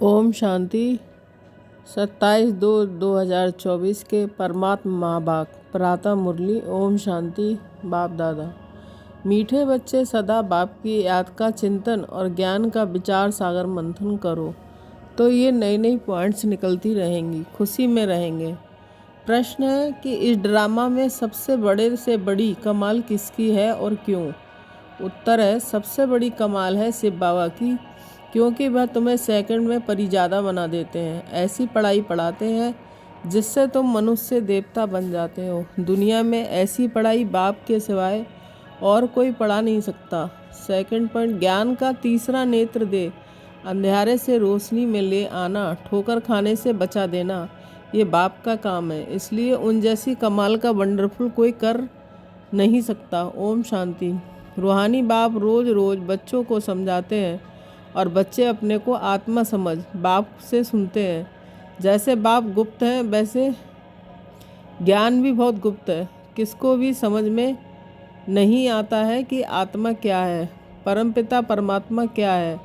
ओम शांति। 27/2/2024 के परमात्मा माँ बाप प्रातः मुरली। ओम शांति। बाप दादा। मीठे बच्चे सदा बाप की याद का चिंतन और ज्ञान का विचार सागर मंथन करो तो ये नई नई पॉइंट्स निकलती रहेंगी, खुशी में रहेंगे। प्रश्न है कि इस ड्रामा में सबसे बड़े से बड़ी कमाल किसकी है और क्यों? उत्तर है सबसे बड़ी कमाल है शिव बाबा की, क्योंकि वह तुम्हें सेकंड में परिजादा बना देते हैं। ऐसी पढ़ाई पढ़ाते हैं जिससे तुम मनुष्य देवता बन जाते हो। दुनिया में ऐसी पढ़ाई बाप के सिवाय और कोई पढ़ा नहीं सकता। सेकंड पॉइंट, ज्ञान का तीसरा नेत्र दे अंधेरे से रोशनी में ले आना, ठोकर खाने से बचा देना, ये बाप का काम है। इसलिए उन जैसी कमाल का वंडरफुल कोई कर नहीं सकता। ओम शांति। रूहानी बाप रोज़ रोज़ बच्चों को समझाते हैं और बच्चे अपने को आत्मा समझ बाप से सुनते हैं। जैसे बाप गुप्त हैं वैसे ज्ञान भी बहुत गुप्त है। किसको भी समझ में नहीं आता है कि आत्मा क्या है, परमपिता परमात्मा क्या है।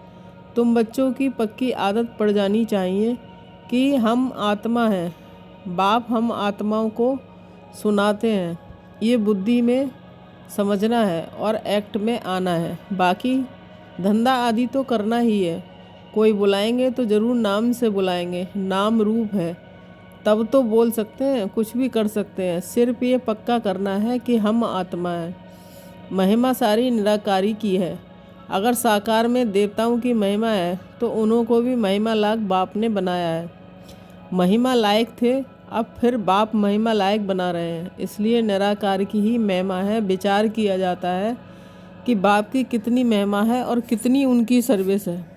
तुम बच्चों की पक्की आदत पड़ जानी चाहिए कि हम आत्मा हैं। बाप हम आत्माओं को सुनाते हैं। ये बुद्धि में समझना है और एक्ट में आना है। बाकी धंधा आदि तो करना ही है। कोई बुलाएंगे तो ज़रूर नाम से बुलाएंगे, नाम रूप है, तब तो बोल सकते हैं, कुछ भी कर सकते हैं। सिर्फ ये पक्का करना है कि हम आत्मा हैं। महिमा सारी निराकारी की है। अगर साकार में देवताओं की महिमा है तो उन्हों को भी महिमा लायक बाप ने बनाया है। महिमा लायक थे, अब फिर बाप महिमा लायक बना रहे हैं। इसलिए निराकार की ही महिमा है। विचार किया जाता है कि बाप की कितनी महिमा है और कितनी उनकी सर्विस है।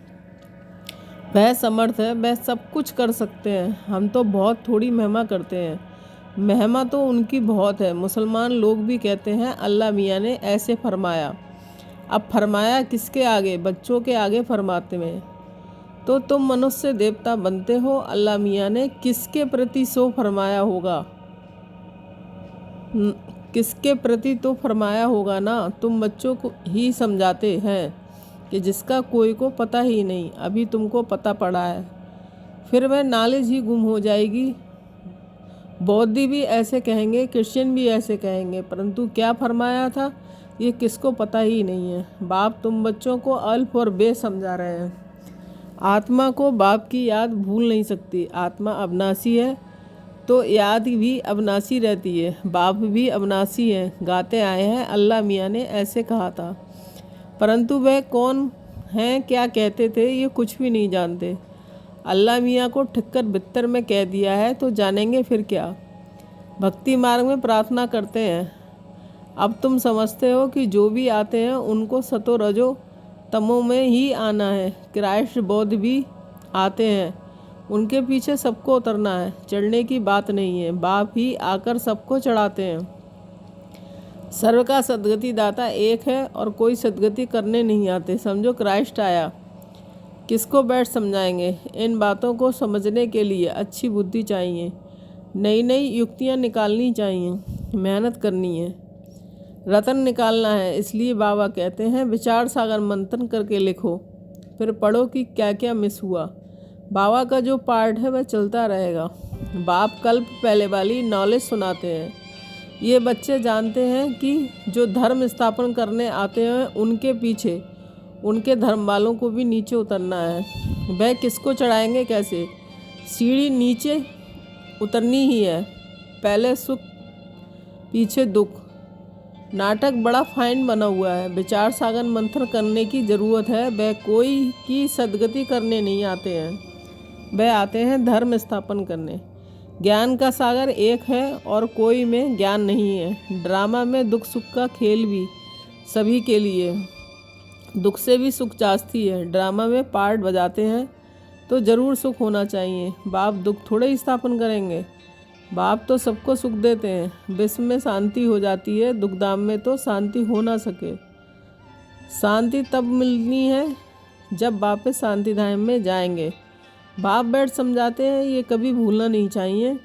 वह समर्थ है, वह सब कुछ कर सकते हैं। हम तो बहुत थोड़ी महिमा करते हैं। महिमा तो उनकी बहुत है। मुसलमान लोग भी कहते हैं अल्लाह मियाँ ने ऐसे फरमाया। अब फरमाया किसके आगे? बच्चों के आगे फरमाते हैं। तो तुम मनुष्य देवता बनते हो। अल्लाह मियाँ ने किसके प्रति सो फरमाया होगा? किसके प्रति तो फरमाया होगा ना। तुम बच्चों को ही समझाते हैं कि जिसका कोई को पता ही नहीं, अभी तुमको पता पड़ा है, फिर वह नॉलेज ही गुम हो जाएगी। बौद्ध भी ऐसे कहेंगे, क्रिश्चियन भी ऐसे कहेंगे, परंतु क्या फरमाया था ये किसको पता ही नहीं है। बाप तुम बच्चों को अल्फ और बे समझा रहे हैं। आत्मा को बाप की याद भूल नहीं सकती। आत्मा अविनाशी है तो याद भी अविनाशी रहती है। बाप भी अविनाशी हैं। गाते आए हैं अल्लाह मियाँ ने ऐसे कहा था, परंतु वह कौन हैं, क्या कहते थे, ये कुछ भी नहीं जानते। अल्लाह मियाँ को ठिक्कर बित्तर में कह दिया है तो जानेंगे फिर क्या। भक्ति मार्ग में प्रार्थना करते हैं। अब तुम समझते हो कि जो भी आते हैं उनको सतो रजो तमो में ही आना है। क्राइस्ट बौद्ध भी आते हैं, उनके पीछे सबको उतरना है, चढ़ने की बात नहीं है। बाप ही आकर सबको चढ़ाते हैं। सर्व का सदगति दाता एक है और कोई सदगति करने नहीं आते। समझो क्राइस्ट आया, किसको बैठ समझाएंगे। इन बातों को समझने के लिए अच्छी बुद्धि चाहिए, नई नई युक्तियाँ निकालनी चाहिए, मेहनत करनी है, रतन निकालना है। इसलिए बाबा कहते हैं विचार सागर मंथन करके लिखो, फिर पढ़ो कि क्या क्या मिस हुआ। बाबा का जो पार्ट है वह चलता रहेगा। बाप कल्प पहले वाली नॉलेज सुनाते हैं। ये बच्चे जानते हैं कि जो धर्म स्थापन करने आते हैं उनके पीछे उनके धर्म वालों को भी नीचे उतरना है। वह किसको चढ़ाएंगे कैसे? सीढ़ी नीचे उतरनी ही है। पहले सुख पीछे दुख। नाटक बड़ा फाइन बना हुआ है। विचार सागर मंथन करने की ज़रूरत है। वह कोई की सदगति करने नहीं आते हैं, वह आते हैं धर्म स्थापन करने। ज्ञान का सागर एक है और कोई में ज्ञान नहीं है। ड्रामा में दुख सुख का खेल भी सभी के लिए। दुख से भी सुख जास्ती है। ड्रामा में पार्ट बजाते हैं तो ज़रूर सुख होना चाहिए। बाप दुख थोड़े ही स्थापन करेंगे। बाप तो सबको सुख देते हैं। विश्व में शांति हो जाती है, दुखधाम में तो शांति हो ना सके। शांति तब मिलनी है जब वापस शांति धाम में जाएंगे। बाप बैठ समझाते हैं, ये कभी भूलना नहीं चाहिए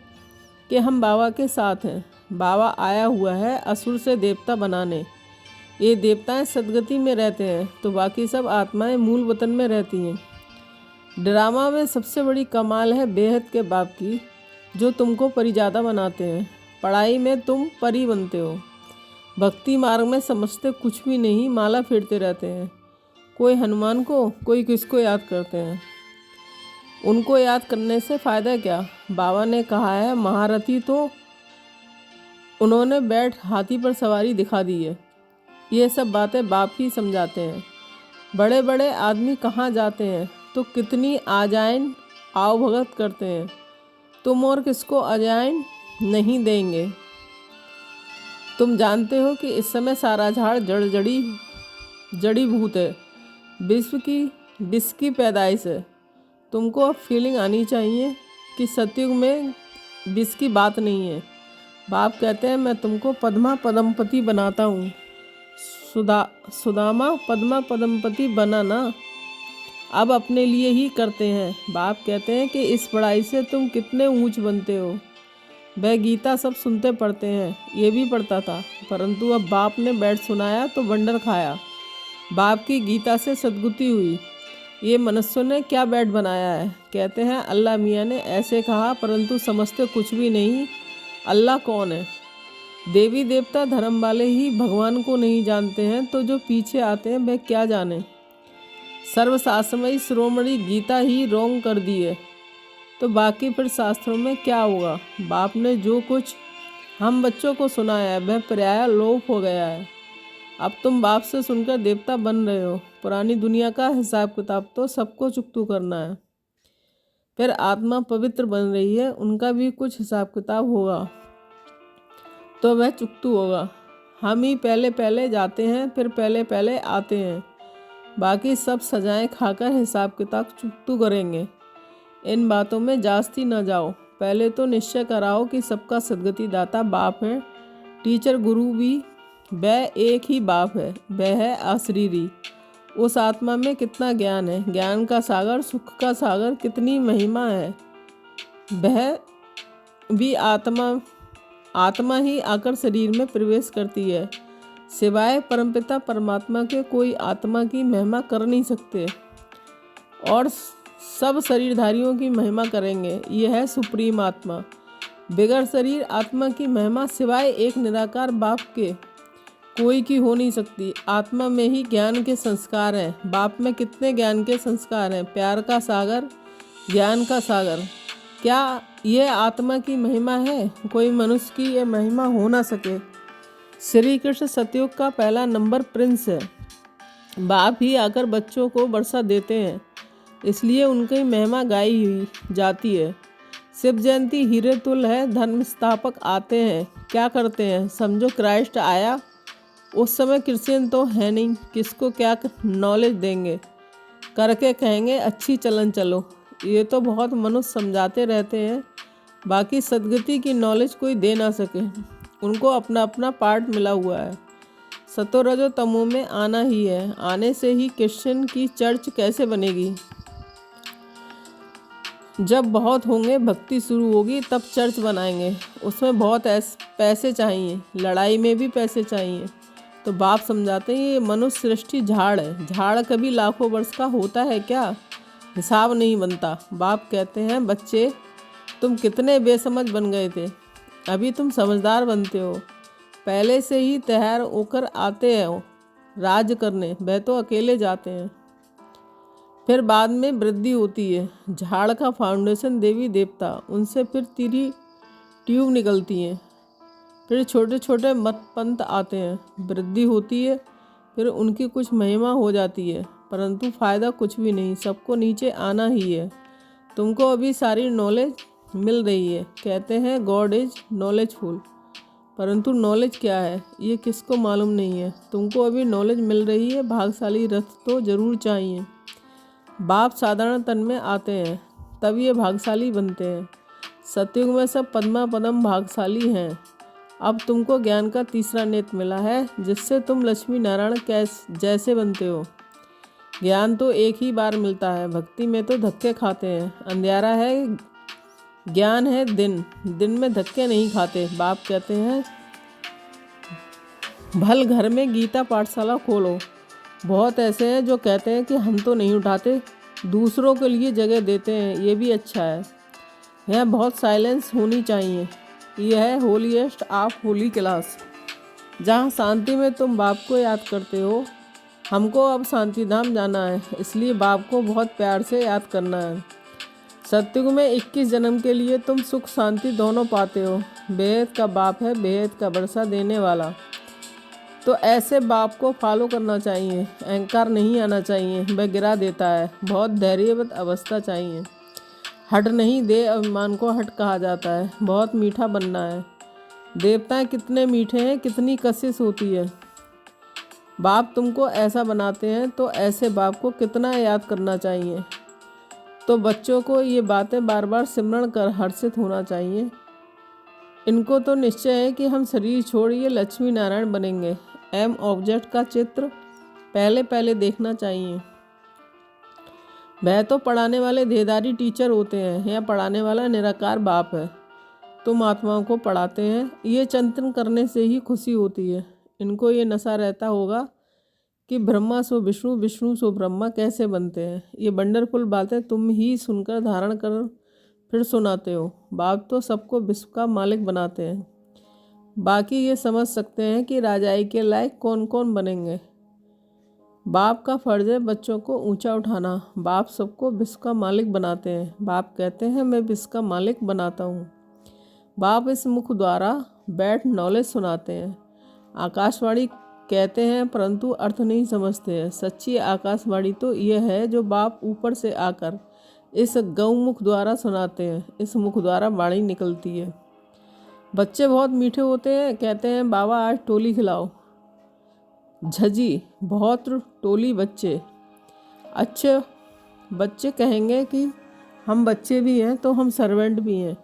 कि हम बाबा के साथ हैं। बाबा आया हुआ है असुर से देवता बनाने। ये देवताएं सदगति में रहते हैं तो बाकी सब आत्माएं मूल वतन में रहती हैं। ड्रामा में सबसे बड़ी कमाल है बेहद के बाप की, जो तुमको परिजादा बनाते हैं। पढ़ाई में तुम परी बनते हो, भक्ति मार्ग में समझते कुछ भी नहीं, माला फेरते रहते हैं। कोई हनुमान को, कोई किसको याद करते हैं। उनको याद करने से फ़ायदा क्या। बाबा ने कहा है महारथी तो उन्होंने बैठ हाथी पर सवारी दिखा दी है। ये सब बातें बाप ही समझाते हैं। बड़े बड़े आदमी कहाँ जाते हैं तो कितनी आजाइन आओ भगत करते हैं। तुम और किसको अजाइन नहीं देंगे। तुम जानते हो कि इस समय सारा झाड़ जड़ी भूत है, विष की पैदाइश है। तुमको अब फीलिंग आनी चाहिए कि सतयुग में विष की बात नहीं है। बाप कहते हैं मैं तुमको पद्मा पदमपति बनाता हूँ। सुदामा पद्मा पदमपति बना ना, अब अपने लिए ही करते हैं। बाप कहते हैं कि इस पढ़ाई से तुम कितने ऊंच बनते हो। वह गीता सब सुनते पढ़ते हैं, ये भी पढ़ता था, परंतु अब बाप ने बैठ सुनाया तो बंडर खाया। बाप की गीता से सद्गति हुई। ये मनुष्यों ने क्या बैठ बनाया है। कहते हैं अल्लाह मियाँ ने ऐसे कहा, परंतु समझते कुछ भी नहीं। अल्लाह कौन है। देवी देवता धर्म वाले ही भगवान को नहीं जानते हैं, तो जो पीछे आते हैं वह क्या जाने। सर्वशास्त्रमयी शिरोमणि गीता ही रोंग कर दी है, तो बाकी फिर शास्त्रों में क्या होगा। बाप ने जो कुछ हम बच्चों को सुनाया है वह प्रायः लोप हो गया है। अब तुम बाप से सुनकर देवता बन रहे हो। पुरानी दुनिया का हिसाब किताब तो सबको चुकतू करना है। फिर आत्मा पवित्र बन रही है, उनका भी कुछ हिसाब किताब होगा, तो वह चुकतू होगा। हम ही पहले पहले जाते हैं, फिर पहले पहले आते हैं। बाकी सब सजाएं खाकर हिसाब किताब चुकतू करेंगे। इन बातों में जास्ती न जाओ। पहले तो निश्चय कराओ कि सबका सद्गति दाता बाप है। टीचर गुरु भी वह एक ही बाप है, वह है अशरीरी। उस आत्मा में कितना ज्ञान है, ज्ञान का सागर, सुख का सागर, कितनी महिमा है। वह भी आत्मा ही आकर शरीर में प्रवेश करती है। सिवाय परमपिता परमात्मा के कोई आत्मा की महिमा कर नहीं सकते, और सब शरीरधारियों की महिमा करेंगे। यह है सुप्रीम आत्मा। बिगर शरीर आत्मा की महिमा सिवाय एक निराकार बाप के कोई की हो नहीं सकती। आत्मा में ही ज्ञान के संस्कार हैं। बाप में कितने ज्ञान के संस्कार हैं। प्यार का सागर, ज्ञान का सागर। क्या यह आत्मा की महिमा है। कोई मनुष्य की यह महिमा हो ना सके। श्री कृष्ण सतयुग का पहला नंबर प्रिंस है। बाप ही आकर बच्चों को वर्षा देते हैं, इसलिए उनकी महिमा गाई हुई जाती है। शिव जयंती हीरे तुल है। धर्म स्थापक आते हैं, क्या करते हैं। समझो क्राइस्ट आया। उस समय क्रिश्चियन तो है नहीं, किसको क्या नॉलेज देंगे। करके कहेंगे अच्छी चलन चलो। ये तो बहुत मनुष्य समझाते रहते हैं, बाकी सदगति की नॉलेज कोई दे ना सके। उनको अपना अपना पार्ट मिला हुआ है। सतो रजो तमो में आना ही है। आने से ही क्रिश्चियन की चर्च कैसे बनेगी। जब बहुत होंगे, भक्ति शुरू होगी, तब चर्च बनाएंगे। उसमें बहुत पैसे चाहिए, लड़ाई में भी पैसे चाहिए। तो बाप समझाते हैं ये मनुष्य सृष्टि झाड़ है। झाड़ कभी लाखों वर्ष का होता है क्या, हिसाब नहीं बनता। बाप कहते हैं बच्चे तुम कितने बेसमझ बन गए थे, अभी तुम समझदार बनते हो। पहले से ही तैयार होकर आते हो राज करने, वह तो अकेले जाते हैं। फिर बाद में वृद्धि होती है। झाड़ का फाउंडेशन देवी देवता, उनसे फिर तीरी ट्यूब निकलती हैं। फिर छोटे छोटे मत पंथ आते हैं, वृद्धि होती है। फिर उनकी कुछ महिमा हो जाती है, परंतु फ़ायदा कुछ भी नहीं। सबको नीचे आना ही है। तुमको अभी सारी नॉलेज मिल रही है। कहते हैं गॉड इज नॉलेजफुल, परंतु नॉलेज क्या है ये किसको मालूम नहीं है। तुमको अभी नॉलेज मिल रही है। भागशाली रथ तो ज़रूर चाहिए। बाप साधारण तन में आते हैं, तब ये भागशाली बनते हैं। सतयुग में सब पद्मा पदम भागशाली हैं। अब तुमको ज्ञान का तीसरा नेत्र मिला है, जिससे तुम लक्ष्मी नारायण जैसे बनते हो। ज्ञान तो एक ही बार मिलता है, भक्ति में तो धक्के खाते हैं। अंधियारा है, ज्ञान है दिन, दिन में धक्के नहीं खाते। बाप कहते हैं भल घर में गीता पाठशाला खोलो। बहुत ऐसे हैं जो कहते हैं कि हम तो नहीं उठाते, दूसरों के लिए जगह देते हैं, ये भी अच्छा है। यहाँ बहुत साइलेंस होनी चाहिए। यह है होलीएस्ट ऑफ होली क्लास, जहाँ शांति में तुम बाप को याद करते हो। हमको अब शांति धाम जाना है, इसलिए बाप को बहुत प्यार से याद करना है। सत्युग में 21 जन्म के लिए तुम सुख शांति दोनों पाते हो। बेहद का बाप है, बेहद का वर्षा देने वाला। तो ऐसे बाप को फॉलो करना चाहिए। अहंकार नहीं आना चाहिए, वह गिरा देता है। बहुत धैर्यवत अवस्था चाहिए। हट नहीं दे, अभिमान को हट कहा जाता है। बहुत मीठा बनना है। देवताएं कितने मीठे हैं, कितनी कशिश होती है। बाप तुमको ऐसा बनाते हैं, तो ऐसे बाप को कितना याद करना चाहिए। तो बच्चों को ये बातें बार बार सिमरण कर हर्षित होना चाहिए। इनको तो निश्चय है कि हम शरीर छोड़िए लक्ष्मी नारायण बनेंगे। एम ऑब्जेक्ट का चित्र पहले पहले देखना चाहिए। वह तो पढ़ाने वाले देहधारी टीचर होते हैं, या पढ़ाने वाला निराकार बाप है। तुम आत्माओं को पढ़ाते हैं। ये चिंतन करने से ही खुशी होती है। इनको ये नशा रहता होगा कि ब्रह्मा सो विष्णु, विष्णु सो ब्रह्मा कैसे बनते हैं। ये वंडरफुल बातें तुम ही सुनकर धारण कर फिर सुनाते हो। बाप तो सबको विश्व का मालिक बनाते हैं। बाकी ये समझ सकते हैं कि राजाई के लायक कौन कौन बनेंगे। बाप का फर्ज है बच्चों को ऊंचा उठाना। बाप सबको विश्व का मालिक बनाते हैं। बाप कहते हैं मैं विश्व का मालिक बनाता हूँ। बाप इस मुख द्वारा बैठ नॉलेज सुनाते हैं। आकाशवाणी कहते हैं परंतु अर्थ नहीं समझते हैं। सच्ची आकाशवाणी तो यह है जो बाप ऊपर से आकर इस गौमुख द्वारा सुनाते हैं। इस मुख द्वारा वाणी निकलती है। बच्चे बहुत मीठे होते हैं। कहते हैं बाबा आज टोली खिलाओ। झजी बहुत टोली बच्चे। अच्छे बच्चे कहेंगे कि हम बच्चे भी हैं तो हम सर्वेंट भी हैं।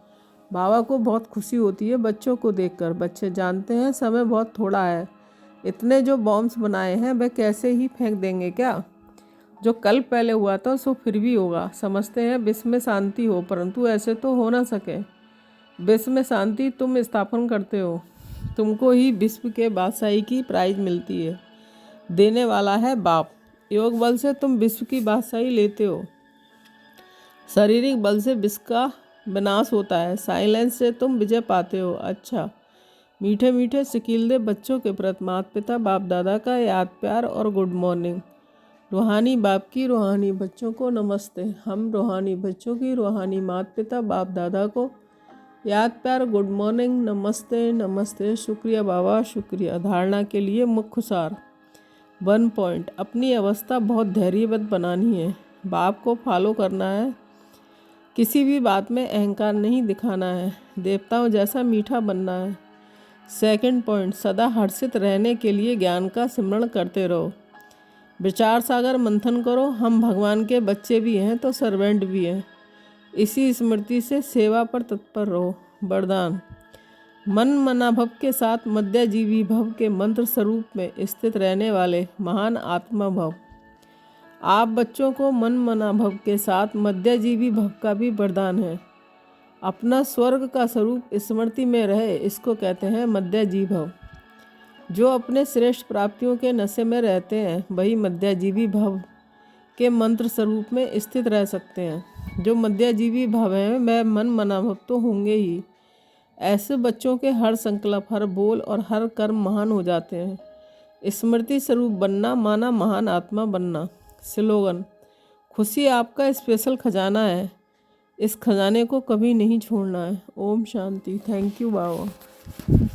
बाबा को बहुत खुशी होती है बच्चों को देखकर। बच्चे जानते हैं समय बहुत थोड़ा है। इतने जो बॉम्ब्स बनाए हैं वे कैसे ही फेंक देंगे क्या। जो कल पहले हुआ था सो फिर भी होगा। समझते हैं विश्व में शांति हो, परंतु ऐसे तो हो ना सके। विश्व में शांति तुम स्थापन करते हो। तुमको ही विश्व के बादशाही की प्राइज मिलती है। देने वाला है बाप। योग बल से तुम विश्व की बादशाही लेते हो। शारीरिक बल से विश्व का विनाश होता है। साइलेंस से तुम विजय पाते हो। अच्छा, मीठे मीठे सिकीलदे बच्चों के प्रति माता पिता बाप दादा का याद प्यार और गुड मॉर्निंग। रूहानी बाप की रूहानी बच्चों को नमस्ते। हम रूहानी बच्चों की रूहानी माता पिता बाप दादा को याद प्यार गुड मॉर्निंग, नमस्ते नमस्ते, शुक्रिया बाबा शुक्रिया। धारणा के लिए मुख्य सार 1 पॉइंट। अपनी अवस्था बहुत धैर्यवत बनानी है। बाप को फॉलो करना है। किसी भी बात में अहंकार नहीं दिखाना है। देवताओं जैसा मीठा बनना है। 2 पॉइंट। सदा हर्षित रहने के लिए ज्ञान का सिमरण करते रहो। विचार सागर मंथन करो। हम भगवान के बच्चे भी हैं तो सर्वेंट भी हैं। इसी स्मृति से सेवा पर तत्पर रहो। वरदान। मन मनाभव के साथ मध्यजीवी भव के मंत्र स्वरूप में स्थित रहने वाले महान आत्मा भव। आप बच्चों को मन मनाभव के साथ मध्यजीवी भव का भी वरदान है। अपना स्वर्ग का स्वरूप स्मृति में रहे, इसको कहते हैं मध्यजीवी भव। जो अपने श्रेष्ठ प्राप्तियों के नशे में रहते हैं वही मध्यजीवी भव के मंत्र स्वरूप में स्थित रह सकते हैं। जो मध्यजीवी भव हैं वह मन मनाभव तो होंगे ही। ऐसे बच्चों के हर संकल्प, हर बोल और हर कर्म महान हो जाते हैं। स्मृति स्वरूप बनना माना महान आत्मा बनना। स्लोगन। खुशी आपका स्पेशल खजाना है। इस खजाने को कभी नहीं छोड़ना है। ओम शांति। Thank you Baba.